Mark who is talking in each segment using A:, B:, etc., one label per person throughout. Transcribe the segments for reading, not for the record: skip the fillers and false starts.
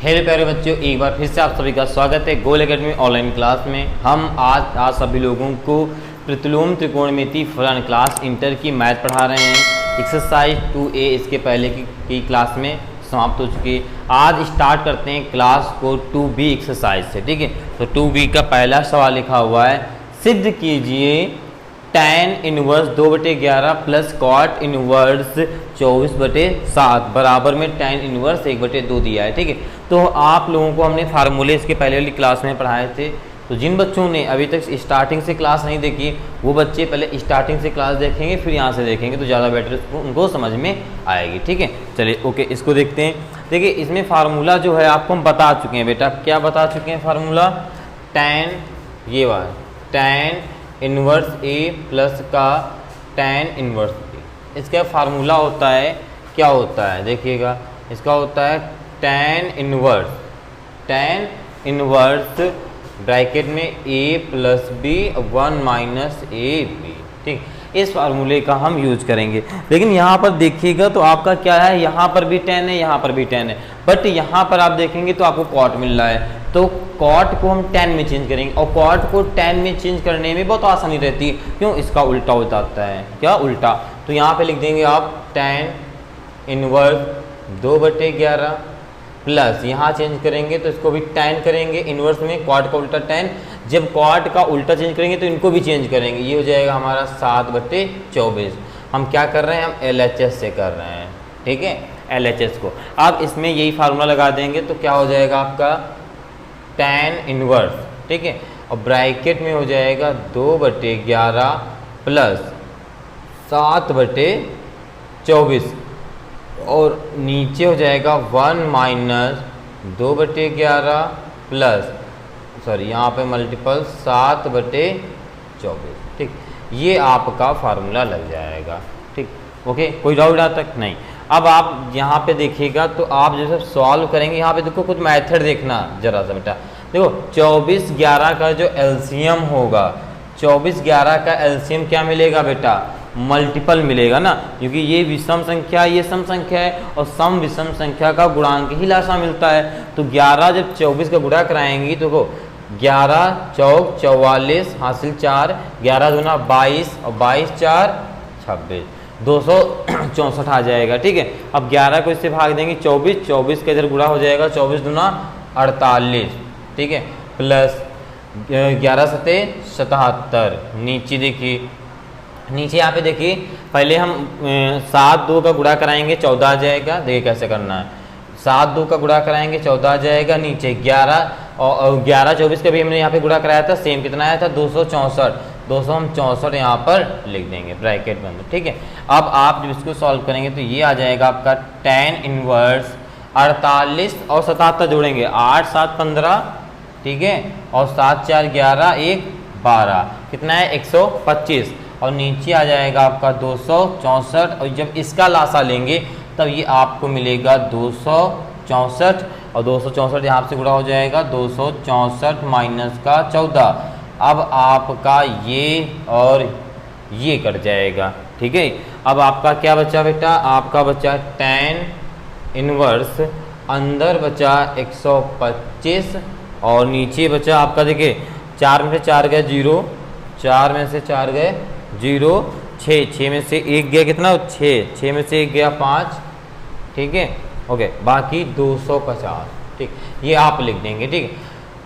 A: Hello प्यारे बच्चों, एक बार फिर से आप सभी का स्वागत है गोल एकेडमी ऑनलाइन क्लास में। हम आज सभी लोगों को प्रतिलोम त्रिकोणमिति फलन क्लास इंटर की मैथ पढ़ा रहे हैं। एक्सरसाइज 2A इसके पहले की क्लास में समाप्त हो चुकी है। आज स्टार्ट करते हैं क्लास को 2B एक्सरसाइज से। ठीक है, तो 2B का पहला सवाल लिखा हुआ है, सिद्ध कीजिए tan inverse 2/11 plus cot inverse 24/7 बराबर में tan इनवर्स 1/2 दिया है। ठीक है, तो आप लोगों को हमने फार्मूले इसके पहले वाली क्लास में पढ़ाए थे। तो जिन बच्चों ने अभी तक स्टार्टिंग से क्लास नहीं देखी वो बच्चे पहले स्टार्टिंग से क्लास देखेंगे, फिर यहाँ से देखेंगे तो ज़्यादा बेटर उनको समझ में आएगी। ठीक है, चलिए ओके, इसको देखते हैं। देखिए, इसमें फार्मूला जो है आपको हम बता चुके हैं बेटा। क्या बता चुके हैं फार्मूला? tan, ये वाला tan इनवर्स ए प्लस का tan इनवर्स बी। इसका फार्मूला होता है, क्या होता है देखिएगा, इसका होता है tan इनवर्स ब्रैकेट में a plus B 1 minus A B. ठीक, इस फार्मूले का हम यूज करेंगे। लेकिन यहाँ पर देखिएगा तो आपका क्या है, यहाँ पर भी tan है, यहाँ पर भी tan है, बट यहाँ पर आप देखेंगे तो आपको कॉट मिल रहा है। तो कॉट को हम tan में चेंज करेंगे और कॉट को tan में चेंज करने में बहुत आसानी रहती है। क्यों? इसका उल्टा हो जाता है। क्या उल्टा? तो यहाँ पे लिख देंगे आप tan इनवर्स 2/11 प्लस यहाँ चेंज करेंगे तो इसको भी tan करेंगे इनवर्स में, कॉट का उल्टा tan। जब कॉट का उल्टा चेंज करेंगे तो इनको भी चेंज करेंगे, ये हो जाएगा हमारा 7/24। हम क्या कर रहे हैं? हम LHS से कर रहे हैं। ठीक है, LHS को अब इसमें यही फार्मूला लगा देंगे तो क्या हो जाएगा आपका tan इनवर्स। ठीक है, और ब्रैकेट में हो जाएगा 2/11 प्लस 7/24 और नीचे हो जाएगा 1 माइनस 2/11 प्लस यहाँ पे मल्टीपल 7/24। ठीक, ये आपका फार्मूला लग जाएगा। ठीक, ओके, कोई डाउट आज तक नहीं? अब आप यहाँ पे देखिएगा तो आप जैसे सॉल्व करेंगे, यहाँ पे देखो कुछ मेथड देखना जरा सा बेटा। देखो 24/11 का जो एलसीएम होगा, 24/11 का एलसीएम क्या मिलेगा बेटा? मल्टीपल मिलेगा ना, क्योंकि ये विषम संख्या, ये सम संख्या है और सम विषम संख्या का गुणांक ही लासा मिलता है। तो 11 जब 24 का गुणा कराएंगी तो 11 चौक 44 हासिल 4, 11 दूना 22 और 22 4 26, 264 आ जाएगा। ठीक है, अब 11 को इससे भाग देंगे 24 का इधर गुणा हो जाएगा 24 दूना 48। ठीक है, प्लस 11 सते 77। नीचे देखिए, नीचे यहाँ पे देखिए, पहले हम 7 2 का गुणा कराएंगे 14 आ जाएगा। देखिए कैसे करना है, 7 2 का गुणा कराएंगे 14 आ जाएगा। नीचे 11 और 11 24 का भी हमने यहाँ पे गुणा कराया था, सेम कितना आया था? 264। 264 यहाँ पर लिख देंगे ब्रैकेट बंद। ठीक है, अब आप जब इसको सॉल्व करेंगे तो ये आ जाएगा आपका tan इनवर्स 48 और 77 जोड़ेंगे 8 7 15। ठीक है, और 7 4 11 1 12, कितना है? 125 और नीचे आ जाएगा आपका 264 और जब इसका लासा लेंगे तब ये आपको मिलेगा 264 और 264 यहाँ से गुणा हो जाएगा 264 माइनस का 14। अब आपका ये और ये कट जाएगा। ठीक है, अब आपका क्या बचा बेटा? आपका बचा tan इनवर्स, अंदर बचा 125 और नीचे बचा आपका, देखिए 4 में से 4 गए 0, 4 में से 4 गए 0, 6 में से 1 गया कितना? 6 में से 1 गया 5। ठीक है, ओके, बाकी 250। ठीक, ये आप लिख देंगे। ठीक है,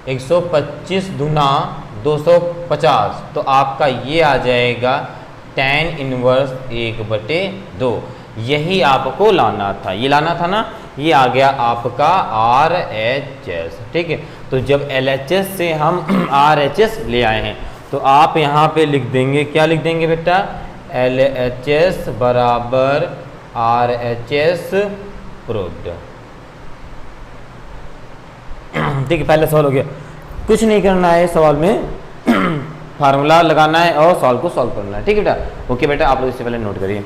A: 125 दूना 250 तो आपका ये आ जाएगा tan इनवर्स 1/2। यही आपको लाना था, ये लाना था ना, ये आ गया आपका RHS। ठीक है, तो जब LHS से हम RHS ले आए हैं तो आप यहाँ पे लिख देंगे, क्या लिख देंगे बेटा? LHS बराबर RHS प्रूव्ड। ठीक है, पहले सवाल हो गया, कुछ नहीं करना है सवाल में, फार्मूला लगाना है और सवाल को सॉल्व करना है। ठीक है बेटा, ओके बेटा, आप लोग इससे पहले नोट करिए।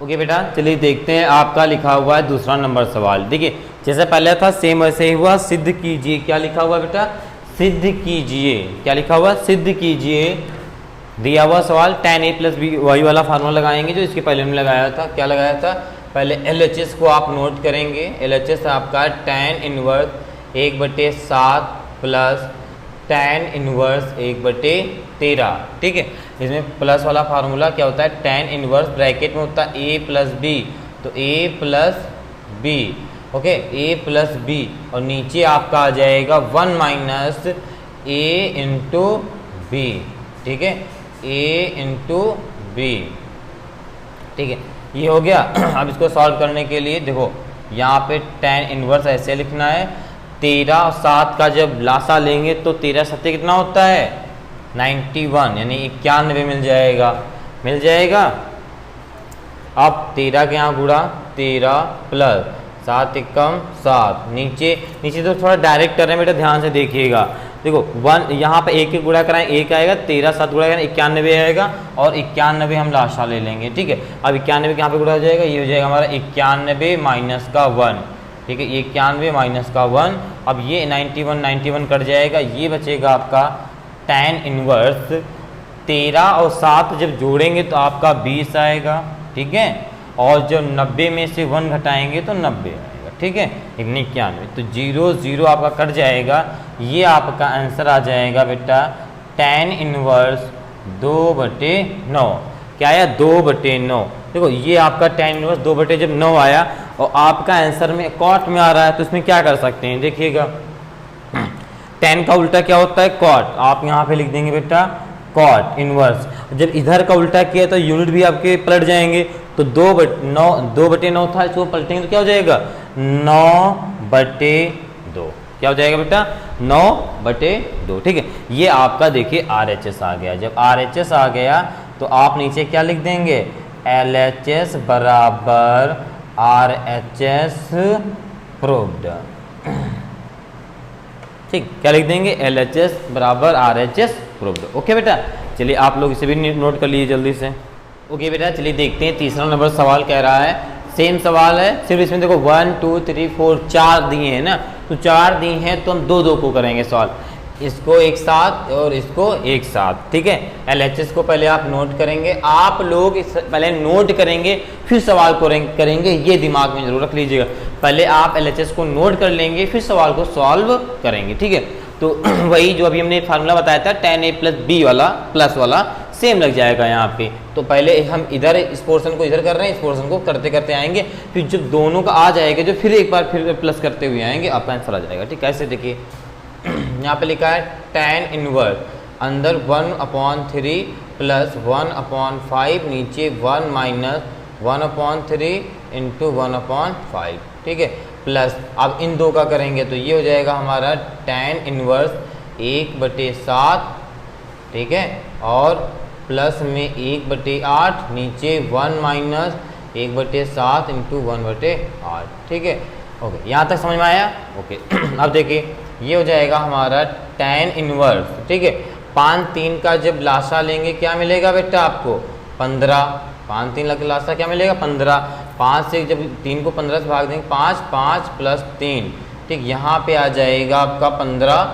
A: ओके बेटा, चलिए देखते हैं आपका लिखा हुआ है दूसरा नंबर सवाल। देखिए, जैसे पहले था सेम वैसे ही हुआ। सिद्ध कीजिए, क्या लिखा हुआ बेटा? सिद्ध कीजिए। क्या लिखा हुआ? सिद्ध कीजिए। दिया हुआ सवाल tan a प्लस बी, वही वाला फार्मूला लगाएंगे जो इसके पहले हमने लगाया था। क्या लगाया था? पहले LHS को आप नोट करेंगे। LHS आपका tan inverse 1/7 plus tan inverse 1/13, ठीक है। इसमें प्लस वाला फार्मूला क्या होता है, tan इनवर्स ब्रैकेट में होता है a प्लस बी, तो a plus B, okay, a plus B, और नीचे आपका आ जाएगा 1 माइनस a इंटू बी, ठीक है, a इंटू बी, ठीक है। ये हो गया। अब इसको सॉल्व करने के लिए देखो यहाँ पे tan इनवर्स ऐसे लिखना है, 13 और 7 का जब लासा लेंगे तो 13 सत्ते कितना होता है 91, यानी 91 मिल जाएगा, मिल जाएगा। अब 13 के यहाँ गुणा 13 प्लस 7 एकम 7, नीचे नीचे तो थोड़ा डायरेक्ट कर रहे हैं बेटा, ध्यान से देखिएगा। देखो 1 यहाँ पे 1 के गुणा कराएं 1 आएगा, 13 7 गुणा कराएं 91 आएगा, और 91 हम लाशा ले लेंगे, ठीक है। अब 91 के यहाँ पे गुणा हो जाएगा, ये हो जाएगा हमारा 91 माइनस का 1, ठीक है, 91 माइनस का 1। अब ये 91 कट जाएगा, ये बचेगा आपका tan इनवर्स 13 और 7 जब जोड़ेंगे तो आपका 20 आएगा, ठीक है, और जब 90 में से 1 घटाएंगे तो 90 आएगा, ठीक है, 91, तो 0 0 आपका कट जाएगा। ये आपका आंसर आ जाएगा बेटा tan इनवर्स 2/9, क्या आया 2/9। देखो ये आपका tan इनवर्स 2/9 आया, और आपका आंसर में कॉट में आ रहा है, तो इसमें क्या कर सकते हैं, देखिएगा tan का उल्टा क्या होता है कॉट, आप यहाँ पे लिख देंगे बेटा कॉट इनवर्स। जब इधर का उल्टा किया तो यूनिट भी आपके पलट जाएंगे, तो 2/9 था, इसको पलटेंगे तो क्या हो जाएगा 9/2, क्या हो जाएगा बेटा 9/2, ठीक है। ये आपका देखिए RHS आ गया। जब RHS आ गया तो आप नीचे क्या लिख देंगे, LHS बराबर RHS प्रूव्ड, ठीक, क्या लिख देंगे LHS बराबर RHS प्रूव्ड, ओके बेटा। चलिए आप लोग इसे भी नोट कर लीजिए जल्दी से। ओके बेटा, चलिए देखते हैं तीसरा नंबर सवाल कह रहा है, सेम सवाल है, सिर्फ इसमें देखो 1 2 3 4 4 दिए हैं ना, तो 4 दिए हैं तो हम 2 2 को करेंगे सॉल्व, इसको एक साथ और इसको एक साथ, ठीक है। LHS को पहले आप नोट करेंगे, आप लोग इस पहले नोट करेंगे फिर सवाल को करेंगे, ये दिमाग में जरूर रख लीजिएगा। पहले आप LHS को नोट कर लेंगे फिर सवाल को सॉल्व करेंगे, ठीक है। तो वही जो अभी हमने फार्मूला बताया था tan a प्लस b वाला प्लस वाला सेम लग जाएगा यहाँ पे। तो पहले हम इधर इस पोर्शन को इधर कर रहे हैं, इस पोर्शन को करते करते आएंगे, फिर जब दोनों का आ जाएगा जो फिर एक बार फिर प्लस करते हुए आएंगे, आपका आंसर आ जाएगा, ठीक। कैसे देखिए यहाँ पे लिखा है tan इनवर्स अंदर 1/3 प्लस 1/5, नीचे 1 माइनस 1/3 इंटू 1/5, ठीक है, प्लस अब इन दो का करेंगे तो ये हो जाएगा हमारा tan इनवर्स 1/7, ठीक है, और प्लस में 1/8, नीचे 1 माइनस 1/7 इंटू 1/8, ठीक है। ओके, यहाँ तक समझ में आया, ओके। अब देखिए ये हो जाएगा हमारा tan इनवर्स, ठीक है। 5 3 का जब लाशा लेंगे क्या मिलेगा बेटा आपको 15, 5 3 का लाशा क्या मिलेगा 15, 5 से जब 3 को 15 से भाग देंगे 5 5 प्लस 3, ठीक, यहाँ पे आ जाएगा आपका 15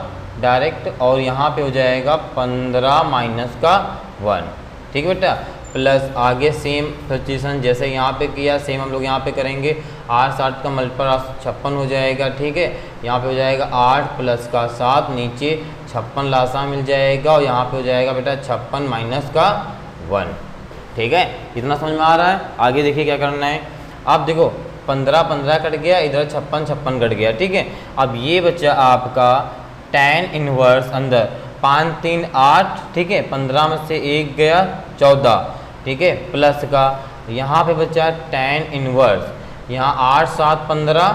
A: डायरेक्ट, और यहाँ पे हो जाएगा 15 माइनस का 1, ठीक है बेटा, प्लस आगे सेम पोजीशन जैसे यहाँ पे किया सेम हम लोग यहाँ पे करेंगे, 8 7 का मल्टीपल 56 हो जाएगा, ठीक है। यहाँ पे हो जाएगा 8 प्लस का 7, नीचे 56 लासा मिल जाएगा, और यहाँ पे हो जाएगा बेटा 56 माइनस का 1, ठीक है। इतना समझ में आ रहा है। आगे देखिए क्या करना है। अब देखो 15 15 कट गया, इधर 56 56 कट गया, ठीक है। अब ये बच्चा आपका tan इनवर्स अंदर 5 3 8, ठीक है, 15 में से 1 गया 14, ठीक है, प्लस का यहाँ पे बच्चा tan इनवर्स, यहाँ 8 7 15,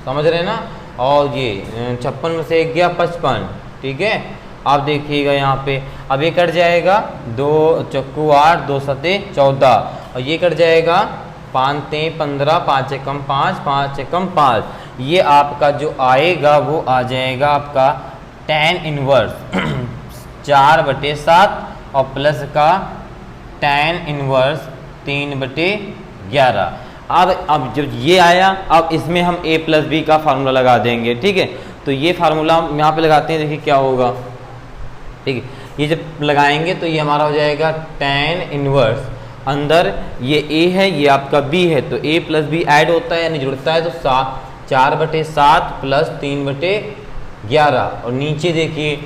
A: समझ रहे ना, और ये 56 में से 1 गया 55, ठीक है। अब देखिएगा यहाँ पे अब ये कट जाएगा 2 चक्कू 8 2 सते 14, और ये कट जाएगा 5 3 15, 5 एकम 5 5 एकम 5, ये आपका जो आएगा वो आ जाएगा आपका tan इनवर्स 4/7 और प्लस का tan इनवर्स 3/11। अब जब ये आया, अब इसमें हम a प्लस बी का फार्मूला लगा देंगे, ठीक है। तो ये फार्मूला हम यहाँ पे लगाते हैं, देखिए क्या होगा, ठीक है। ये जब लगाएंगे तो ये हमारा हो जाएगा tan इनवर्स अंदर ये ए है, ये आपका बी है, तो ए प्लस बी ऐड होता है यानी जुड़ता है, तो 4/7 प्लस 3/11 और नीचे देखिए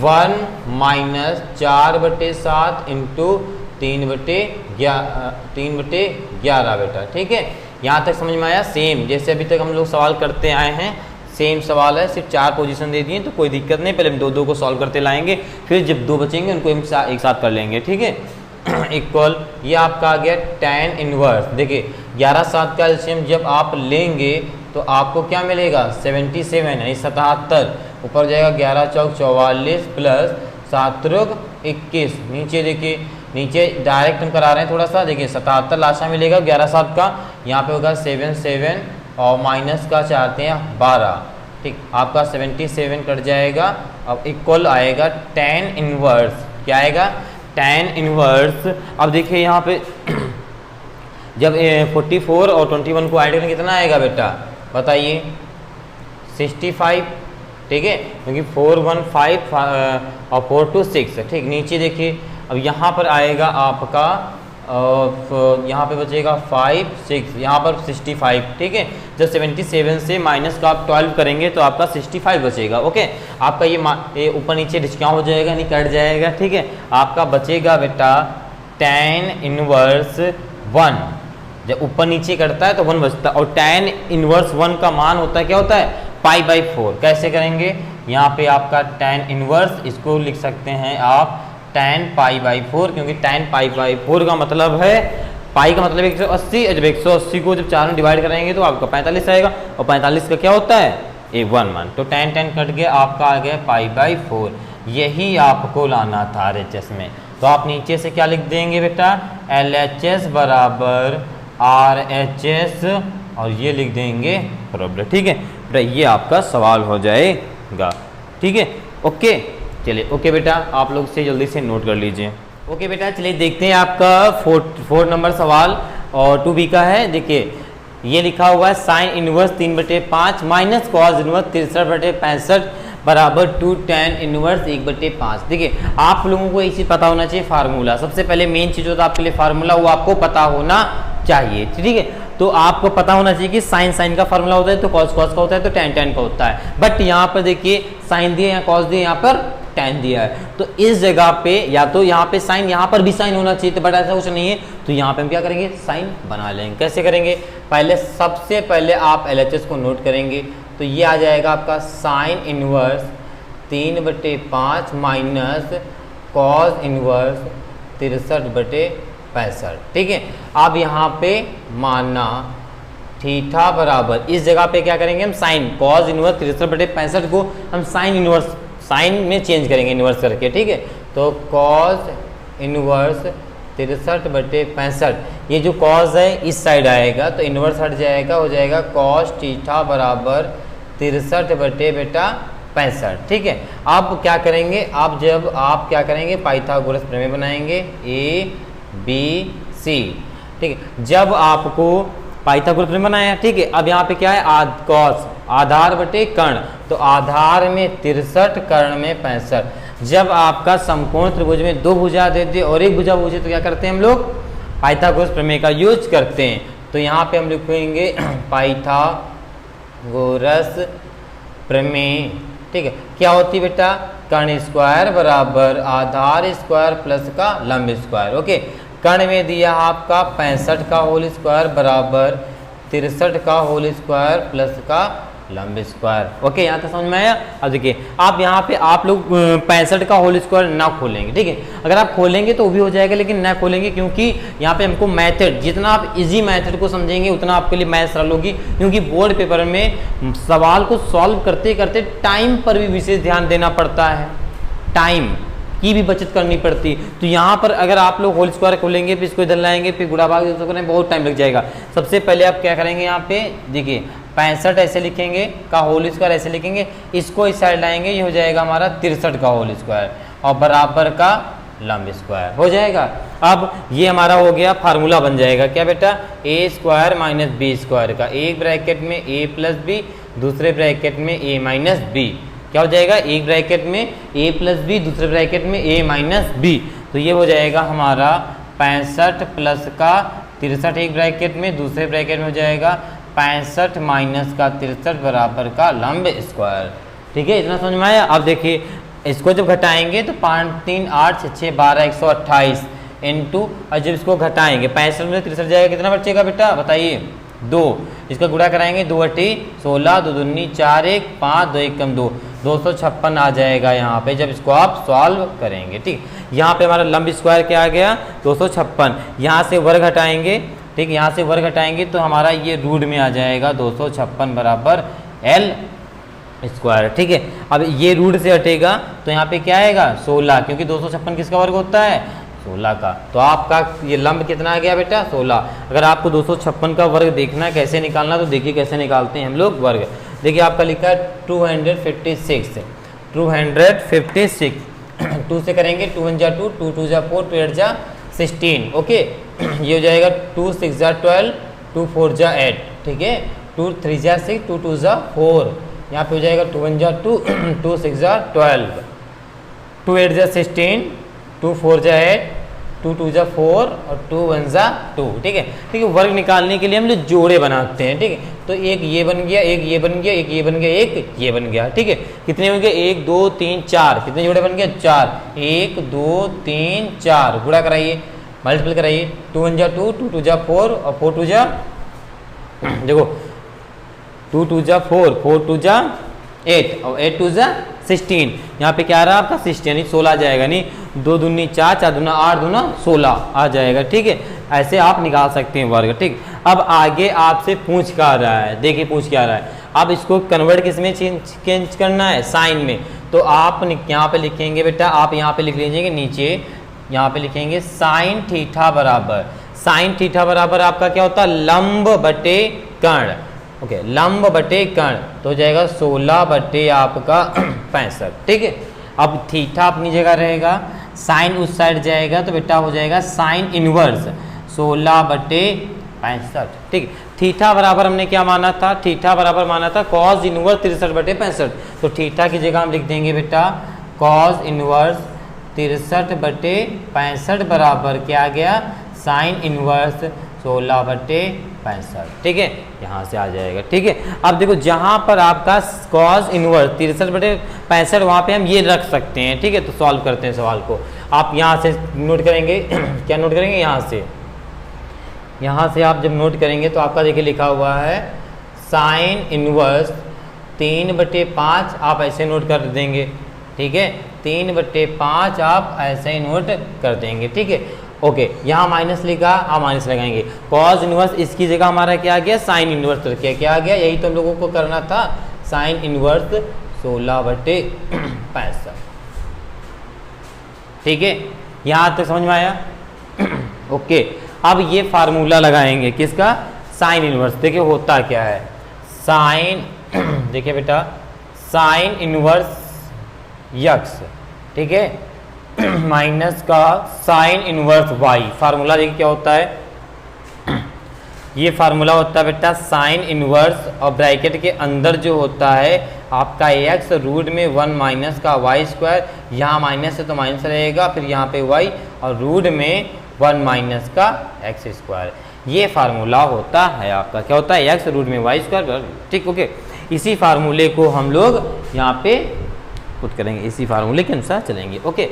A: 1 माइनस 4/7 इंटू 3/11 बेटा। ठीक है, यहाँ तक समझ में आया? सेम जैसे अभी तक हम लोग सवाल करते आए हैं, सेम सवाल है, सिर्फ 4 पोजीशन दे दिए तो कोई दिक्कत नहीं। पहले हम 2-2 को सॉल्व करते लाएंगे, फिर जब 2 बचेंगे उनको हम एक साथ कर लेंगे। ठीक है, इक्वल ये आपका आ गया tan इनवर्स। देखिए 11/7 का एलसीएम जब आप लेंगे तो आपको क्या मिलेगा? 77 यानी 77, ऊपर जाएगा 11 चौक 44 प्लस 7 त्रिक 21। नीचे देखिए, नीचे डायरेक्ट हम करा रहे हैं थोड़ा सा, देखिए 77 लास्ट में मिलेगा 11/7 का, यहाँ पे होगा 7 और माइनस का चाहते हैं 12। ठीक, आपका 77 कट जाएगा। अब इक्वल आएगा tan इनवर्स, क्या आएगा? tan inverse. अब देखिए यहाँ पे जब 44 और 21 को ऐड करेंगे कितना आएगा बेटा? बताइए 65। ठीक है, क्योंकि 4 1 5 और 4 2 6। ठीक, नीचे देखिए अब यहाँ पर आएगा आपका यहाँ पे बचेगा 5 6, यहाँ पर 65। ठीक है, जब 77 से माइनस का आप 12 करेंगे तो आपका 65 बचेगा। ओके, आपका ये ऊपर नीचे डिस्काउंट हो जाएगा, नहीं कट जाएगा। ठीक है, आपका बचेगा बेटा tan इनवर्स 1। जब ऊपर नीचे करता है तो 1 बचता है, और tan इनवर्स 1 का मान होता है, क्या होता है? π/4। कैसे करेंगे? यहाँ पे आपका tan इनवर्स, इसको लिख सकते हैं आप tan π/4, क्योंकि tan π/4 का मतलब है, पाई का मतलब 180, जब 180 को जब 4 में डिवाइड करेंगे तो आपका 45 आएगा, और 45 का क्या होता है? A1 मान। तो tan कट गया, आपका आ गया π/4। यही आपको लाना था RHS में। तो आप नीचे से क्या लिख देंगे बेटा? LHS बराबर RHS, और ये लिख देंगे प्रॉब्लम। ठीक है बेटा, ये आपका सवाल हो जाएगा। ठीक है, ओके, चलिए ओके बेटा, आप लोग से जल्दी से नोट कर लीजिए। ओके बेटा, चलिए देखते हैं आपका 4 नंबर सवाल और 2B का है। देखिए ये लिखा हुआ है sine inverse 3/5 minus cos inverse 63/65 बराबर 2 tan इनवर्स 1/5। देखिए आप लोगों को एक चीज़ पता होना चाहिए, फार्मूला। सबसे पहले मेन चीज़ होता है आपके लिए फार्मूला, वो आपको पता होना चाहिए। ठीक है, तो आपको पता होना चाहिए कि साइन का फार्मूला होता है तो कॉस का होता है, तो tan का होता है। बट यहाँ पर देखिए साइन दिए या कॉस दिए, यहाँ पर tan दिया है, तो इस जगह पे या तो यहाँ पे साइन, यहाँ पर भी साइन होना चाहिए, तो बट ऐसा कुछ नहीं है, तो यहाँ पे हम क्या करेंगे? साइन बना लेंगे। कैसे करेंगे? पहले सबसे पहले आप LHS को नोट करेंगे, तो ये आ जाएगा आपका sine inverse 3/5 minus cos inverse 63/65। ठीक है, अब यहाँ पे माना थीटा बराबर, इस जगह पे क्या करेंगे हम? साइन कॉस इनवर्स 63/65 को हम साइन इनवर्स, साइन में चेंज करेंगे इनवर्स करके। ठीक है, तो कॉस इनवर्स 63/65, ये जो कॉस है इस साइड आएगा तो इनवर्स हट जाएगा, हो जाएगा कॉस थीटा बराबर 63/65। ठीक है, अब क्या करेंगे? अब जब आप क्या करेंगे? पाइथागोरस प्रमेय बनाएंगे ABC। ठीक है, जब आपको पाइथागोरस प्रमेय बनाया, ठीक है, अब यहाँ पे क्या है? कॉस आधार बटे कर्ण, तो आधार में 63, कर्ण में 65। जब आपका समकोण त्रिभुज में 2 भुजा दे दे और 1 भुजा पूछे तो क्या करते हैं हम लोग? पाइथागोरस प्रमेय का यूज करते हैं। तो यहाँ पे हम लिखेंगे पाइथागोरस प्रमेय। ठीक है, क्या होती बेटा? कर्ण स्क्वायर बराबर आधार स्क्वायर प्लस का लंब स्क्वायर। ओके, कर्ण में दिया आपका 65 का होल स्क्वायर बराबर 63 का होल स्क्वायर प्लस का लंब स्क्वायर। ओके, यहाँ तक समझ में आया? अब देखिए आप यहाँ पे आप लोग 65 का होल स्क्वायर ना खोलेंगे। ठीक है, अगर आप खोलेंगे तो भी हो जाएगा, लेकिन ना खोलेंगे, क्योंकि यहाँ पे हमको मेथड, जितना आप इजी मेथड को समझेंगे उतना आपके लिए मैथ सरल होगी। क्योंकि बोर्ड पेपर में सवाल को सॉल्व करते करते टाइम पर भी विशेष ध्यान देना पड़ता है, टाइम की भी बचत करनी पड़ती। तो यहाँ पर अगर आप लोग होल स्क्वायर खोलेंगे, फिर इसको इधर लाएंगे, फिर गुणा भाग करने में बहुत टाइम लग जाएगा। सबसे पहले आप क्या करेंगे? यहाँ पे देखिए 65 ऐसे लिखेंगे का होल स्क्वायर ऐसे लिखेंगे, इसको इस साइड लाएंगे, ये हो जाएगा हमारा 63 का होल स्क्वायर और बराबर का लंब स्क्वायर हो जाएगा। अब ये हमारा हो गया, फार्मूला बन जाएगा क्या बेटा? ए स्क्वायर माइनस बी स्क्वायर का, एक ब्रैकेट में ए प्लस बी, दूसरे ब्रैकेट में ए माइनस बी। क्या हो जाएगा? एक ब्रैकेट में a प्लस बी, दूसरे ब्रैकेट में a माइनस बी। तो ये हो जाएगा हमारा 65 प्लस का 63 एक ब्रैकेट में, दूसरे ब्रैकेट में हो जाएगा 65 माइनस का 63 बराबर का लंब स्क्वायर। ठीक है, इतना समझ में आया। अब देखिए इसको जब घटाएंगे तो 5 3 8 6 6 12 128 इंटू, और जब इसको घटाएंगे 65 में 63 जाएगा, कितना बचेगा बेटा बताइए 2। इसका गुणा कराएंगे 2 अठी 16, 2 दूनी 4 1 5 2 1 कम 2, 256 आ जाएगा यहाँ पे जब इसको आप सॉल्व करेंगे। ठीक, यहाँ पे हमारा लंब स्क्वायर क्या आ गया 256। यहाँ से वर्ग हटाएंगे, ठीक, यहाँ से वर्ग हटाएंगे तो हमारा ये रूट में आ जाएगा 256 बराबर एल स्क्वायर। ठीक है, अब ये रूट से हटेगा तो यहाँ पे क्या आएगा 16, क्योंकि 256 किसका वर्ग होता है 16 का। तो आपका ये लंब कितना आ गया बेटा 16। अगर आपको 256 का वर्ग देखना है कैसे निकालना, तो देखिए कैसे निकालते हैं हम लोग वर्ग। देखिए आपका लिखा है 256, 256 2 से करेंगे 2 1 जा 2, 2 2 जा 4, 2 8 जा 16। ओके, ये हो जाएगा 2 6 जा 12, 2 4 जा 8। ठीक है, 2 3 जा 6, 2 2 जा 4, यहाँ पे हो जाएगा 2 1 जा 2, 2 6 जा 12, 2 8 जा 16, 2 4 जा 8, 2 2 जा 4 और 2 1 जा 2। ठीक है, ठीक है, वर्ग निकालने के लिए हम लोग जोड़े बनाते हैं। ठीक है, तो एक ये बन गया, एक ये बन गया, एक ये बन गया, एक ये बन गया। ठीक है, कितने बन गए 1 2 3 4, कितने जोड़े बन गए 4, 1 2 3 4, गुणा कराइए मल्टीपल कराइए, 2 1 जा 2, 2 2 जा 4 और 4 2 जा देखो 2 2 जा 4, 4 2 जा 8 और 8 2 जा 16। यहाँ पे क्या आ रहा है आपका 16 यानी 16 आ जाएगा, नहीं 2 दूनी 4, 4 दूना 8, दूना 16 आ जाएगा। ठीक है, ऐसे आप निकाल सकते हैं वर्ग। ठीक, अब आगे आपसे पूछ क्या आ रहा है, देखिए पूछ क्या आ रहा है। अब इसको कन्वर्ट किस में चेंज करना है साइन में, तो आप यहाँ पे लिखेंगे बेटा, आप यहाँ पे लिख लीजिएगा नीचे, यहाँ पे लिखेंगे साइन थीटा बराबर, साइन थीटा बराबर आपका क्या होता है लंब बटे कर्ण। ओके, लंब बटे कर्ण तो हो जाएगा 16 बटे आपका 65। ठीक है, अब थीटा अपनी जगह रहेगा, साइन उस साइड जाएगा तो बेटा हो जाएगा साइन इनवर्स 16 बटे 65। ठीक, थीटा बराबर हमने क्या माना था, थीटा बराबर माना था कॉस इनवर्स 63 बटे 65। तो थीटा की जगह हम लिख देंगे बेटा कॉस इनवर्स 63 बटे 65 बराबर क्या आ गया साइन इनवर्स 16 बटे 65। ठीक है, यहाँ से आ जाएगा। ठीक है, अब देखो जहाँ पर आपका कॉस इनवर्स 63 बटे 65 वहाँ पे हम ये रख सकते हैं। ठीक है, तो सॉल्व करते हैं सवाल को। आप यहाँ से नोट करेंगे क्या नोट करेंगे, यहाँ से आप जब नोट करेंगे तो आपका देखिए लिखा हुआ है साइन इनवर्स 3 बटे 5 आप ऐसे नोट कर देंगे। ठीक है, 3 बटे 5 आप ऐसे ही नोट कर देंगे। ठीक है, ओके, यहाँ माइनस लिखा, आप माइनस लगाएंगे। कॉस इनवर्स इसकी जगह हमारा क्या आ गया साइन इनवर्स रखिए, क्या आ गया, यही तो हम लोगों को करना था, साइन इनवर्स 16 बटे 65। ठीक है, यहाँ तक समझ में आया। ओके, अब ये फार्मूला लगाएंगे किसका, साइन इनवर्स। देखिए होता क्या है साइन देखिए बेटा साइन इनवर्स यक्स, ठीक है, माइनस का साइन इनवर्स वाई। फार्मूला देखिए क्या होता है, ये फार्मूला होता है बेटा साइन इनवर्स और ब्रैकेट के अंदर जो होता है आपका एक्स रूट में 1 माइनस का वाई स्क्वायर, यहाँ माइनस है तो माइनस रहेगा, फिर यहाँ पे वाई और रूट में 1 माइनस का एक्स स्क्वायर। ये फार्मूला होता है आपका, क्या होता है एक्स रूट में वाई स्क्वायर। ठीक, ओके, इसी फार्मूले को हम लोग यहाँ पे पुट करेंगे, इसी फार्मूले के अनुसार चलेंगे। ओके,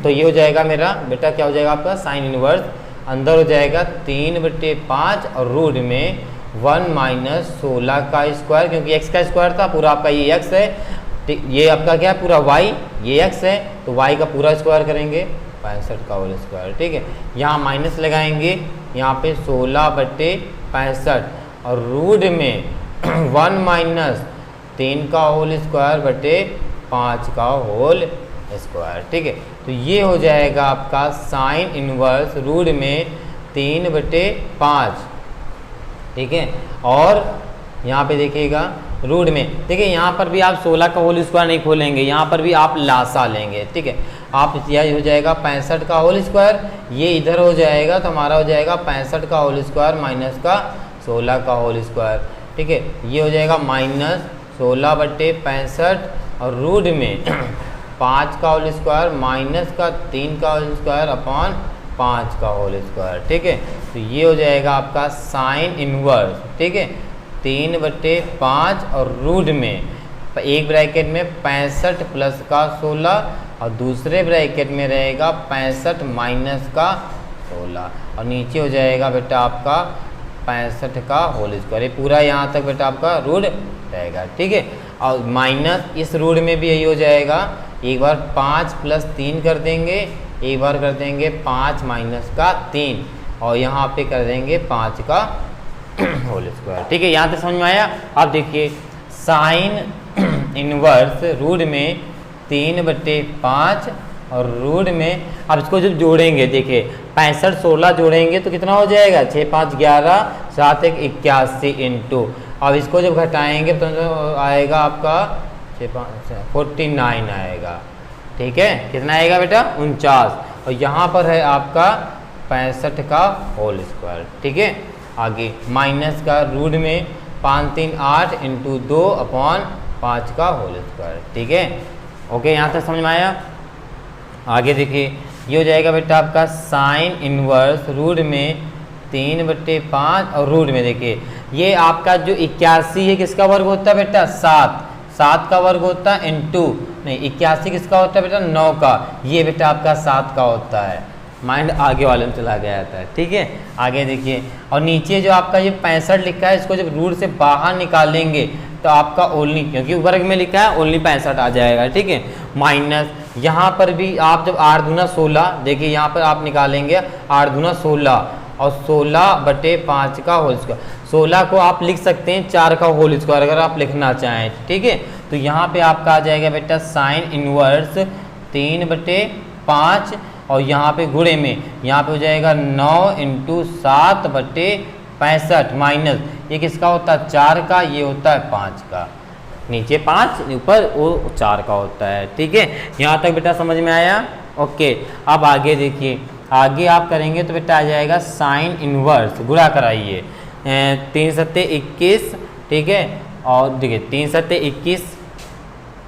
A: तो ये हो जाएगा मेरा बेटा क्या हो जाएगा आपका साइन इनवर्स, अंदर हो जाएगा 3 बटे 5 और रूट में 1 माइनस 16 का स्क्वायर, क्योंकि एक्स का स्क्वायर था पूरा आपका, ये एक्स है, ये आपका क्या है पूरा वाई, ये एक्स है तो वाई का पूरा स्क्वायर करेंगे 65 का होल स्क्वायर। ठीक है, यहाँ माइनस लगाएंगे, यहाँ पे 16 बटे 65 और रूट में 1 माइनस 3 का होल स्क्वायर बटे 5 का होल स्क्वायर। ठीक है, तो ये हो जाएगा आपका साइन इनवर्स रूट में 3 बटे 5। ठीक है, और यहाँ पे देखिएगा रूट में, देखिए यहाँ पर भी आप 16 का होल स्क्वायर नहीं खोलेंगे, यहाँ पर भी आप लासा लेंगे। ठीक है, आप यह हो जाएगा 65 का होल स्क्वायर, ये इधर हो जाएगा तो हमारा हो जाएगा 65 का होल स्क्वायर माइनस का 16 का होल स्क्वायर। ठीक है, ये हो जाएगा माइनस 16 बटे 65 और रूट में 5 का होल स्क्वायर माइनस का 3 का होल स्क्वायर अपॉन 5 का होल स्क्वायर, ठीक है। तो ये हो जाएगा आपका साइन इनवर्स, ठीक है, 3/5 और रूट में एक ब्रैकेट में 65 प्लस का 16 और दूसरे ब्रैकेट में रहेगा 65 माइनस का 16 और नीचे हो जाएगा बेटा आपका 65 का होल स्क्वायर। ये पूरा यहाँ तक बेटा आपका रूट रहेगा, ठीक है। और माइनस इस रूट में भी यही हो जाएगा, एक बार 5 + 3 कर देंगे, एक बार कर देंगे 5 माइनस का 3 और यहाँ पे कर देंगे 5 का होल स्क्वायर, ठीक है। यहाँ तक समझ में आया। अब देखिए साइन इनवर्स रूट में 3/5 और रूट में, अब इसको जब जोड़ेंगे देखिए 65 16 जोड़ेंगे तो कितना हो जाएगा, 6 5 11 7 1 81 इंटू, अब इसको जब घटाएंगे तो आएगा आपका 6 5 49 आएगा, ठीक है। कितना आएगा बेटा 49 और यहाँ पर है आपका 65 का होल स्क्वायर, ठीक है। आगे माइनस का रूट में 5 3 8 इंटू 2/5 का होल स्क्वायर, ठीक है। ओके, यहाँ तक समझ में आया। आगे देखिए ये हो जाएगा बेटा आपका साइन इनवर्स रूट में 3/5 और रूट में देखिए ये आपका जो 81 है किसका वर्ग होता है बेटा 7 का वर्ग होता है इंटू, नहीं 81 किसका होता है बेटा 9 का, ये बेटा आपका 7 का होता है। माइंड आगे वाले में चला गया था, ठीक है। आगे देखिए और नीचे जो आपका ये 65 लिखा है इसको जब रूट से बाहर निकालेंगे तो आपका ओनली, क्योंकि वर्ग में लिखा है ओनली 65 आ जाएगा, ठीक है। माइनस यहाँ पर भी आप जब 8 दूना 16, देखिए यहाँ पर आप निकालेंगे 8 दूना 16 और 16/5 का होल स्क्वायर, 16 को आप लिख सकते हैं 4 का होल स्क्वायर अगर आप लिखना चाहें, ठीक है। तो यहाँ पे आपका आ जाएगा बेटा साइन इनवर्स 3/5 और यहाँ पे गुणे में यहाँ पे हो जाएगा 9 × 7/65 माइनस ये किसका होता है 4 का, ये होता है 5 का, नीचे 5 ऊपर वो 4 का होता है, ठीक है। यहाँ तक बेटा समझ में आया। ओके, अब आगे देखिए, आगे आप करेंगे तो बेटा आ जाएगा साइन इनवर्स, गुणा कराइए 3 7 21, ठीक है। और देखिए 3 7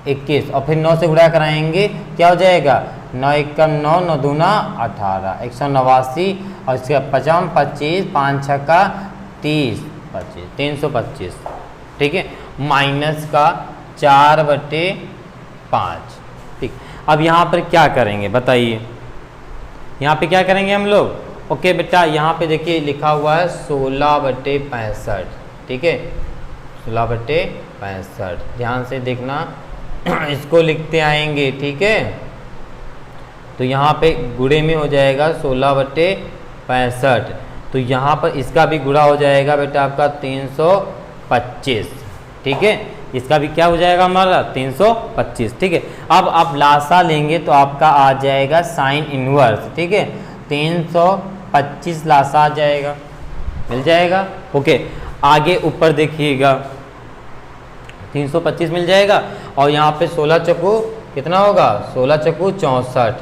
A: 21 और फिर 9 से गुणा कराएंगे क्या हो जाएगा 9 1 9 9 2 18 189 और इसका 55 25 5 6 का 30 25 325, ठीक है। माइनस का 4/5, ठीक। अब यहाँ पर क्या करेंगे बताइए, यहाँ पे क्या करेंगे हम लोग। ओके बेटा यहाँ पे देखिए लिखा हुआ है 16/65, ठीक है 16/65, ध्यान से देखना इसको लिखते आएंगे, ठीक है। तो यहाँ पे गुणे में हो जाएगा 16/65, तो यहाँ पर इसका भी गुणा हो जाएगा बेटा आपका 325, ठीक है। इसका भी क्या हो जाएगा हमारा 325, ठीक है। अब आप लासा लेंगे तो आपका आ जाएगा साइन इनवर्स, ठीक है 325 लासा आ जाएगा, मिल जाएगा। ओके, आगे ऊपर देखिएगा 325 मिल जाएगा और यहाँ पे 16 चक्कू कितना होगा 16 चक्कू 64।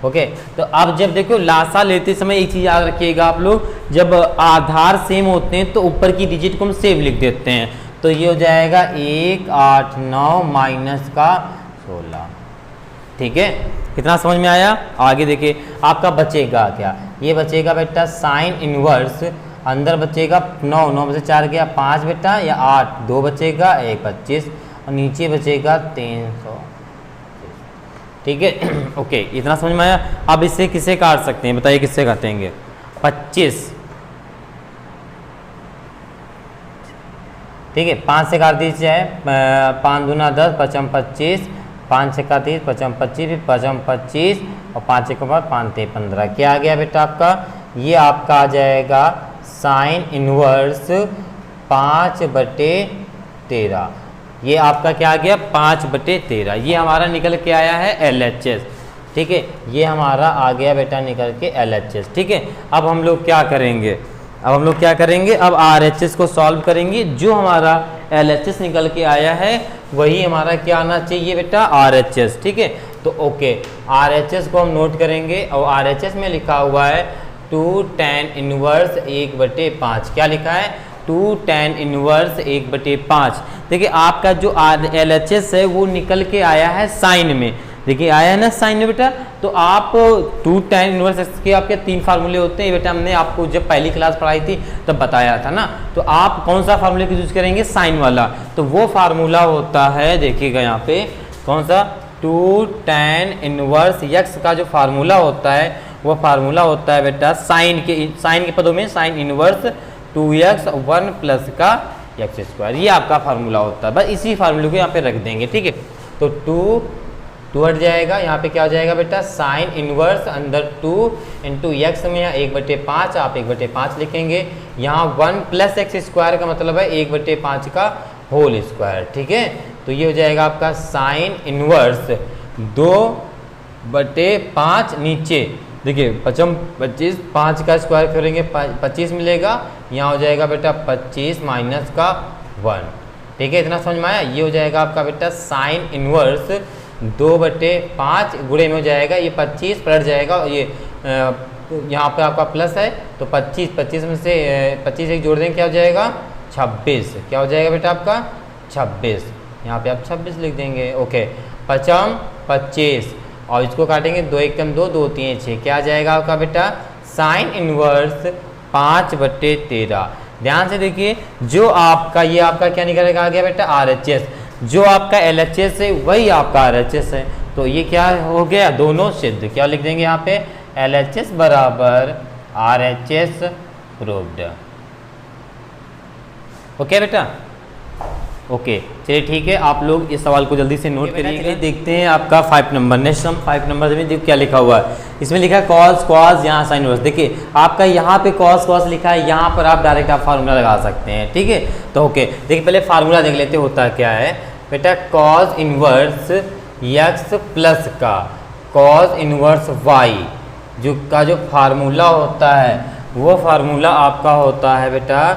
A: ओके, तो अब जब देखो लासा लेते समय एक चीज़ याद रखिएगा आप लोग, जब आधार सेम होते हैं तो ऊपर की डिजिट को हम सेम लिख देते हैं, तो ये हो जाएगा 189 माइनस का 16, ठीक है। कितना समझ में आया। आगे देखिए आपका बचेगा क्या, ये बचेगा बेटा साइन इनवर्स, अंदर बचेगा 9 9 में से 4 गया 5 बेटा या 8 2 बचेगा 1 25 और नीचे बचेगा 300, ठीक है। ओके, इतना समझ में आया। अब इससे किसे काट सकते हैं बताइए, किससे काटेंगे 25, ठीक है 5 से काट दीजिए, 5 दूना 10 55 25, 5 से 30 55 25 55 25 और 5 के बाद 5 3 15, क्या आ गया बेटा आपका, ये आपका आ जाएगा साइन इनवर्स 5/13, ये आपका क्या आ गया 5/13, ये हमारा निकल के आया है LHS, ठीक है। ये हमारा आ गया बेटा निकल के LHS, ठीक है। अब हम लोग क्या करेंगे, अब RHS को सॉल्व करेंगे, जो हमारा LHS निकल के आया है वही हमारा क्या आना चाहिए बेटा RHS, ठीक है। तो ओके, RHS को हम नोट करेंगे और RHS में लिखा हुआ है 2 tan इनवर्स 1/5, क्या लिखा है 2 tan इनवर्स 1/5। देखिए आपका जो LHS है वो निकल के आया है साइन में, देखिए आया है ना साइन में बेटा, तो आप 2 tan इनवर्स एक्स के आपके 3 फार्मूले होते हैं, बेटा हमने आपको जब पहली क्लास पढ़ाई थी तब बताया था ना। तो आप कौन सा फार्मूले का यूज करेंगे, साइन वाला। तो वो फार्मूला होता है, देखिएगा यहाँ पे कौन सा, 2 tan इनवर्स एक्स का जो फार्मूला होता है वो फार्मूला होता है बेटा साइन के पदों में साइन इनवर्स 2x 1 प्लस का एक्स स्क्वायर, ये आपका फार्मूला होता है। बस इसी फार्मूले को यहाँ पे रख देंगे, ठीक है। तो 2 हट जाएगा, यहाँ पे क्या हो जाएगा बेटा, साइन इनवर्स अंदर 2 इंटू एक्स में 1/5, आप 1/5 लिखेंगे। यहाँ 1 प्लस एक्स स्क्वायर का मतलब है 1/5 का होल स्क्वायर, ठीक है। तो ये हो जाएगा आपका साइन इनवर्स 2/5, नीचे देखिए 25, 5 का स्क्वायर करेंगे 25 मिलेगा, यहाँ हो जाएगा बेटा 25 माइनस का 1, ठीक है। इतना समझ में आया। ये हो जाएगा आपका बेटा साइन इनवर्स 2/5 गुणे में हो जाएगा, ये 25 पलट जाएगा, और ये यहाँ पे आपका प्लस है तो 25 में से 25 एक जोड़ देंगे, क्या हो जाएगा 26, क्या हो जाएगा बेटा आपका 26, यहाँ पे आप 26 लिख देंगे, ओके। 5 25 और इसको काटेंगे 2 1 2 2 3 6, क्या आ जाएगा आपका बेटा साइन इनवर्स 5/13। ध्यान से देखिए, जो आपका ये आपका क्या निकलेगा, आ गया बेटा RHS, जो आपका LHS है वही आपका RHS है, तो ये क्या हो गया, दोनों सिद्ध। क्या लिख देंगे यहाँ पे, LHS बराबर RHS प्रूव्ड, ओके बेटा, ओके। चलिए ठीक है, आप लोग इस सवाल को जल्दी से नोट करिए। देखते हैं आपका 5 नंबर, नेक्स्ट हम 5 नंबर में देखो क्या लिखा हुआ है। इसमें लिखा है कॉस कॉस, यहाँ साइन इनवर्स। देखिए आपका यहाँ पे कॉस कॉस लिखा है, यहाँ पर आप डायरेक्ट आप फार्मूला लगा सकते हैं, ठीक है। तो ओके, देखिए पहले फार्मूला देख लेते होता क्या है बेटा, कॉस इनवर्स एक्स प्लस का कॉस इनवर्स वाई जो फार्मूला होता है वो फार्मूला आपका होता है बेटा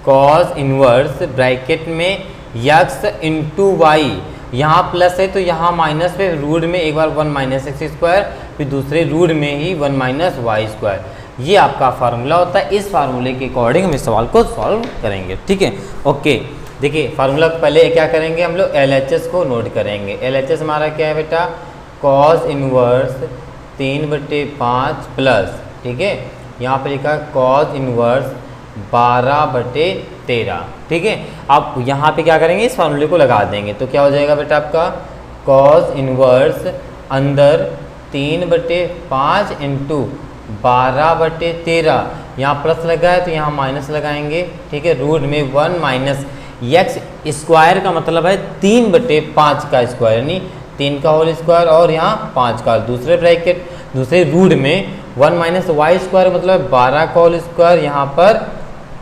A: कॉस इनवर्स ब्रैकेट में एक्स इंटू वाई, यहाँ प्लस है तो यहाँ माइनस पे रूट में एक बार 1 माइनस एक्स स्क्वायर, फिर दूसरे रूट में ही 1 माइनस वाई स्क्वायर, ये आपका फार्मूला होता है। इस फार्मूले के अकॉर्डिंग हम इस सवाल को सॉल्व करेंगे, ठीक है, ओके। देखिए फार्मूला पहले क्या करेंगे हम लोग, LHS को नोट करेंगे। LHS हमारा क्या है बेटा, कॉस इनवर्स 3/5 प्लस, ठीक है, यहाँ पे लिखा है कॉस इनवर्स 12/13, ठीक है। आप यहाँ पे क्या करेंगे, इस फार्मूले को लगा देंगे, तो क्या हो जाएगा बेटा आपका कॉस इनवर्स अंदर 3/5 इंटू 12/13, यहाँ प्लस लगा है तो यहाँ माइनस लगाएंगे, ठीक है। रूट में 1 माइनस एक्स स्क्वायर का मतलब है 3/5 का स्क्वायर, यानी 3 का होल स्क्वायर और यहाँ 5 का, दूसरे ब्रैकेट दूसरे रूट में 1 माइनस वाई स्क्वायर मतलब 12 का होल स्क्वायर, यहाँ पर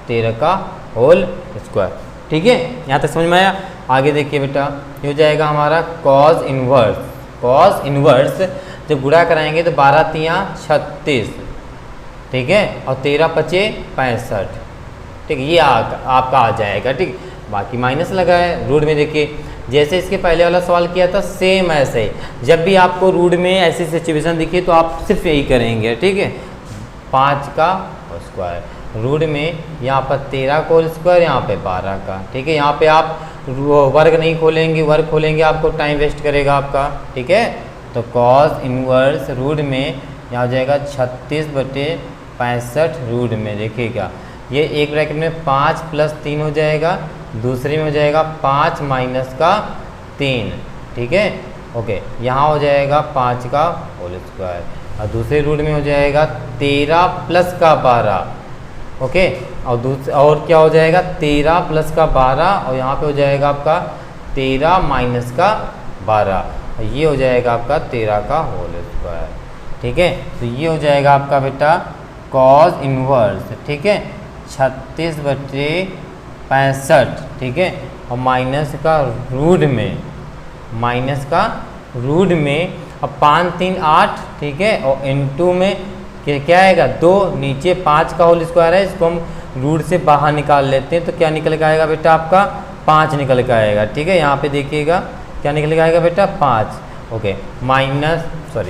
A: 13 का होल स्क्वायर, ठीक है। यहाँ तक समझ में आया। आगे देखिए बेटा, ये हो जाएगा हमारा कॉस इनवर्स जब गुणा कराएंगे तो 12 3 36, ठीक है, और 13 5 65, ठीक है, ये आपका आ जाएगा, ठीक। बाकी माइनस लगा है रूट में, देखिए जैसे इसके पहले वाला सवाल किया था सेम ऐसे ही, जब भी आपको रूट में ऐसी सिचुएशन दिखे तो आप सिर्फ यही करेंगे, ठीक है। 5 का स्क्वायर रूट में यहाँ पर 13 का होल स्क्वायर, यहाँ पे 12 का, ठीक है। यहाँ पे आप वर्ग नहीं खोलेंगे, वर्ग खोलेंगे आपको टाइम वेस्ट करेगा आपका, ठीक है। तो कॉस इनवर्स रूट में यहाँ हो जाएगा 36/65 रूट में, देखिएगा ये एक ब्रैकेट में 5 + 3 हो जाएगा, दूसरे में हो जाएगा 5 माइनस का 3, ठीक है, ओके। यहाँ हो जाएगा 5 का होल स्क्वायर और दूसरे रूट में हो जाएगा 13 प्लस का 12, ओके। और क्या हो जाएगा 13 प्लस का 12 और यहाँ पे हो जाएगा आपका 13 माइनस का 12, और ये हो जाएगा आपका 13 का होल स्क्वायर, ठीक है। तो ये हो जाएगा आपका बेटा कॉस इनवर्स, ठीक है, 36/65, ठीक है, और माइनस का रूट में अब 5 3 8, ठीक है, और इनटू में क्या आएगा 2, नीचे 5 का होल स्क्वायर है, इसको हम रूट से बाहर निकाल लेते हैं तो क्या निकल के आएगा बेटा आपका 5 निकल के आएगा, ठीक है। यहाँ पे देखिएगा क्या निकल के आएगा बेटा 5, ओके।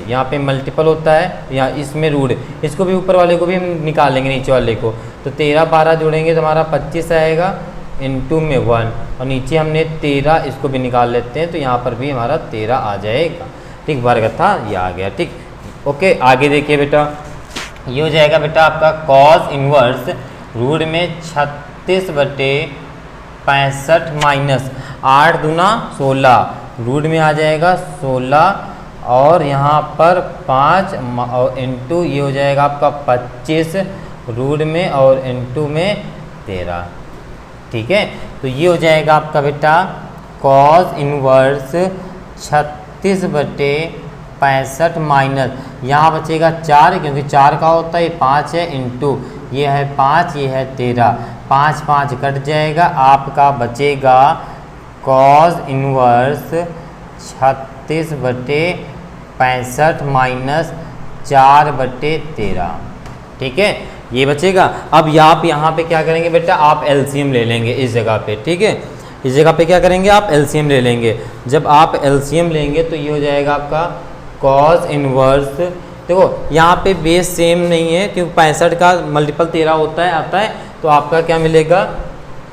A: यहाँ पे मल्टीपल होता है, यहाँ इसमें रूट, इसको भी ऊपर वाले को भी हम निकाल लेंगे नीचे वाले को, तो 13 12 जोड़ेंगे तो हमारा 25 आएगा, इनटू में 1, और नीचे हमने 13 इसको भी निकाल लेते हैं तो यहाँ पर भी हमारा 13 आ जाएगा, ठीक। वर्ग था ये आ गया, ठीक। ओके, आगे देखिए बेटा, ये हो जाएगा बेटा आपका कॉस इनवर्स रूट में 36/65 माइनस 8 दूना 16, रूट में आ जाएगा 16 और यहाँ पर 5 और इंटू ये हो जाएगा आपका 25 रूट में और इंटू में 13। ठीक है, तो ये हो जाएगा आपका बेटा कॉस इनवर्स 36/65 माइनस यहाँ बचेगा 4, क्योंकि 4 का होता है, ये 5 है, इंटू ये है 5, ये है 13, 5 5 कट जाएगा, आपका बचेगा कॉस इनवर्स 36/65 माइनस 4/13। ठीक है, ये बचेगा। अब आप यहाँ पे क्या करेंगे बेटा, आप एलसीएम ले लेंगे इस जगह पे। ठीक है, इस जगह पे क्या करेंगे, आप एलसीएम ले लेंगे। जब आप एलसीएम लेंगे तो ये हो जाएगा आपका कॉस इनवर्स, देखो यहाँ पे बेस सेम नहीं है क्योंकि 65 का मल्टीपल 13 होता है आता है, तो आपका क्या मिलेगा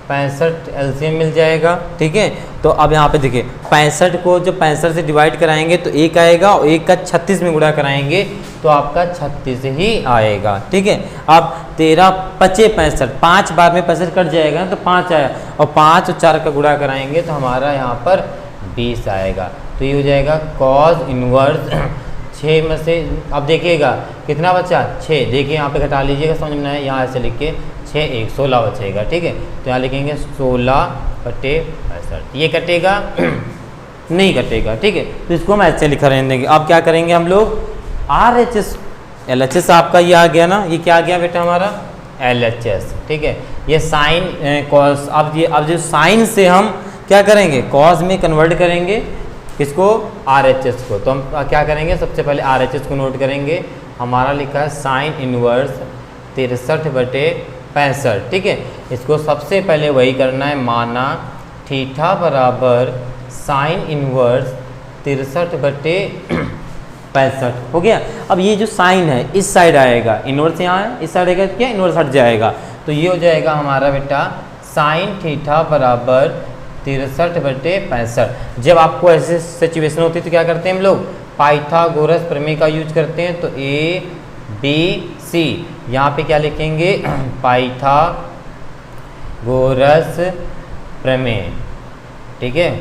A: 65 एलसीएम मिल जाएगा। ठीक है, तो अब यहाँ पे देखिए 65 को जब 65 से डिवाइड कराएंगे तो 1 आएगा और 1 का 36 में गुणा कराएंगे तो आपका 36 ही आएगा। ठीक है, अब 13 पचे 65, 5 बार में 65 कट जाएगा ना, तो 5 आया और 5 और 4 का गुणा कराएंगे तो हमारा यहाँ पर 20 आएगा। तो ये हो जाएगा कॉस इनवर्स 6 में से, अब देखिएगा कितना बचा 6, देखिए यहाँ पे घटा लीजिएगा, समझ में आए, यहाँ ऐसे लिख के 6 1 16 बचेगा। ठीक है, तो यहाँ लिखेंगे 16/65, ये कटेगा नहीं कटेगा। ठीक है, तो इसको हम ऐसे लिखा रहने देंगे। अब क्या करेंगे हम लोग, RHS LHS आपका ये आ गया ना, ये क्या आ गया बेटा हमारा LHS। ठीक है, ये साइन कॉस, अब जो साइन से हम क्या करेंगे कॉस में कन्वर्ट करेंगे किसको, RHS को। तो हम क्या करेंगे, सबसे पहले RHS को नोट करेंगे। हमारा लिखा है साइन इनवर्स 63/65। ठीक है, इसको सबसे पहले वही करना है, माना थीटा बराबर साइन इनवर्स 63/65 हो गया। अब ये जो साइन है इस साइड आएगा, इनवर्स यहाँ है, इस साइड आएगा क्या, इनवर्स हट जाएगा, तो ये हो जाएगा हमारा बेटा साइन थीटा बराबर 63/65। जब आपको ऐसे सिचुएशन होती है तो क्या करते हैं हम लोग, पाइथागोरस प्रमेय का यूज करते हैं। तो ABC यहाँ पे क्या लिखेंगे, पाइथागोरस प्रमेय। ठीक है,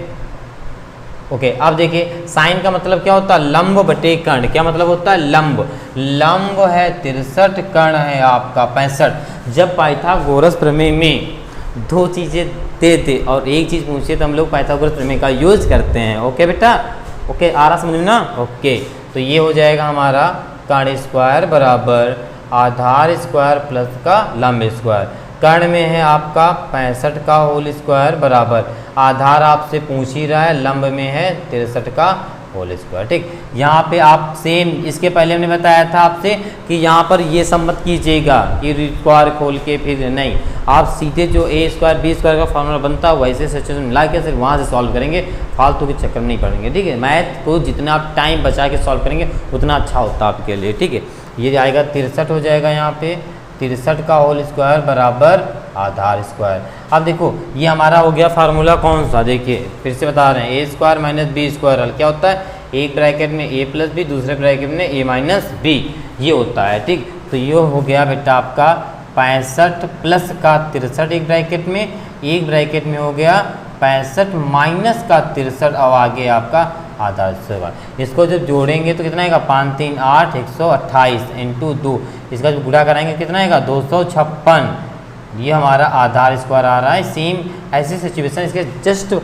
A: ओके। अब देखिए साइन का मतलब क्या होता है, लंब बटे कर्ण। क्या मतलब होता है, लंब, लंब है 63, कर्ण है आपका 65। जब पाइथागोरस प्रमेय में दो चीज़ें दे दे और एक चीज़ पूछे तो हम लोग पाइथागोरस प्रमेय का यूज करते हैं। ओके बेटा, ओके, आ रहा समझ में ना। ओके, तो ये हो जाएगा हमारा कर्ण स्क्वायर बराबर आधार स्क्वायर प्लस का लंब स्क्वायर। कर्ण में है आपका 65 का होल स्क्वायर बराबर आधार आपसे पूछ ही रहा है, लंब में है 63 का होल स्क्वायर। ठीक, यहाँ पे आप सेम इसके पहले हमने बताया था आपसे कि यहाँ पर ये सब मत कीजिएगा कि स्क्वायर खोल के फिर नहीं, आप सीधे जो a स्क्वायर b स्क्वायर का फॉर्मूला बनता है वैसे सिचुएशन मिला के सिर्फ वहाँ से सॉल्व करेंगे, फालतू के चक्कर नहीं पड़ेंगे। ठीक है, मैथ को जितना आप टाइम बचा के सॉल्व करेंगे उतना अच्छा होता है आपके लिए। ठीक है, ये आएगा 63 हो जाएगा यहाँ पे 63 का होल स्क्वायर बराबर आधार स्क्वायर। अब देखो ये हमारा हो गया फार्मूला कौन सा, देखिए फिर से बता रहे हैं, a square minus B square क्या होता है, एक ब्रैकेट में a प्लस बी, दूसरे ब्रैकेट में a माइनस बी, ये होता है। ठीक, तो ये हो गया बेटा आपका 65 प्लस का 63 एक ब्रैकेट में, एक ब्रैकेट में हो गया 65 माइनस का 63 और आगे आपका आधार स्क्वायर। इसको जब जोड़ेंगे तो कितना आएगा, 5 3 8 128 इंटू 2, इसका जब गुणा कराएंगे कितना आएगा 256। ये हमारा आधार स्क्वायर आ रहा है। सेम ऐसी सिचुएशन इसके जस्ट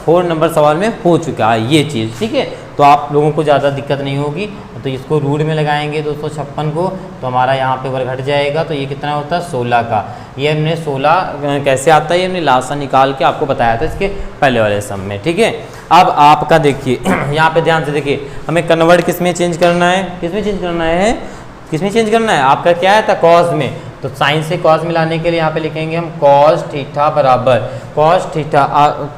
A: 4 नंबर सवाल में हो चुका है ये चीज़। ठीक है, तो आप लोगों को ज़्यादा दिक्कत नहीं होगी। तो इसको रूट में लगाएंगे 256 को, तो हमारा यहाँ पे ऊपर घट जाएगा, तो ये कितना होता है 16 का। ये हमने 16 कैसे आता है ये हमने लास्ट निकाल के आपको बताया था इसके पहले वाले सम में। ठीक है, अब आपका देखिए यहाँ पे ध्यान से देखिए, हमें कन्वर्ट किस में चेंज करना है, किस में चेंज करना है, किस में चेंज करना है, आपका क्या है था कॉस में। तो साइन से कॉस मिलाने के लिए यहाँ पे लिखेंगे हम कॉस थीटा बराबर कॉस थीटा।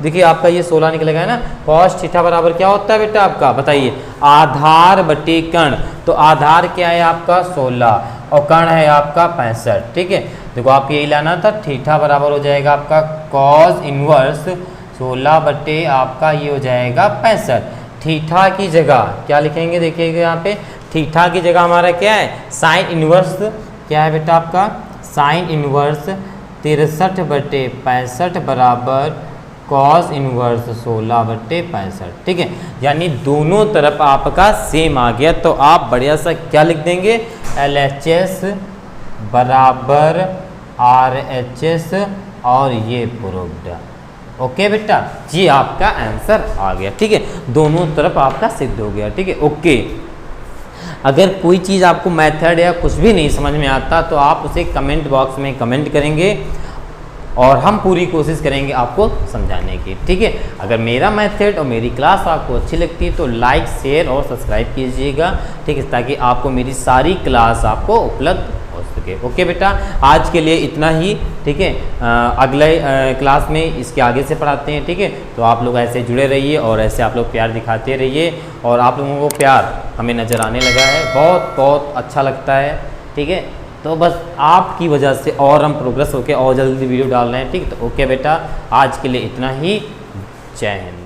A: देखिए आपका ये 16 निकलेगा है ना, कॉस थीटा बराबर क्या होता है बेटा आपका, बताइए, आधार बटे कर्ण। तो आधार क्या है आपका 16 और कर्ण है आपका 65। ठीक है, देखो आप यही लाना था, थीटा बराबर हो जाएगा आपका कॉस इनवर्स 16 बटे आपका ये हो जाएगा 65। थीटा की जगह क्या लिखेंगे, देखिएगा यहाँ पे ठीक ठाक की जगह हमारा क्या है, साइन इनवर्स क्या है बेटा आपका, साइन इनवर्स 63/65 बराबर कॉस इनवर्स 16/65। ठीक है, यानी दोनों तरफ आपका सेम आ गया। तो आप बढ़िया सा क्या लिख देंगे, LHS बराबर RHS और ये प्रूव्ड। ओके बेटा, ये आपका आंसर आ गया। ठीक है, दोनों तरफ आपका सिद्ध हो गया। ठीक है, ओके। अगर कोई चीज़ आपको मेथड या कुछ भी नहीं समझ में आता तो आप उसे कमेंट बॉक्स में कमेंट करेंगे और हम पूरी कोशिश करेंगे आपको समझाने की। ठीक है, अगर मेरा मेथड और मेरी क्लास आपको अच्छी लगती है तो लाइक, शेयर और सब्सक्राइब कीजिएगा। ठीक है, ताकि आपको मेरी सारी क्लास आपको उपलब्ध हो सके। ओके बेटा, आज के लिए इतना ही। ठीक है, अगले क्लास में इसके आगे से पढ़ाते हैं। ठीक है, तो आप लोग ऐसे जुड़े रहिए और ऐसे आप लोग प्यार दिखाते रहिए और आप लोगों को प्यार हमें नज़र आने लगा है, बहुत बहुत अच्छा लगता है। ठीक है, तो बस आपकी वजह से और हम प्रोग्रेस होके और जल्दी वीडियो डाल रहे हैं। ठीक, तो ओके बेटा, आज के लिए इतना ही। जय हिंद।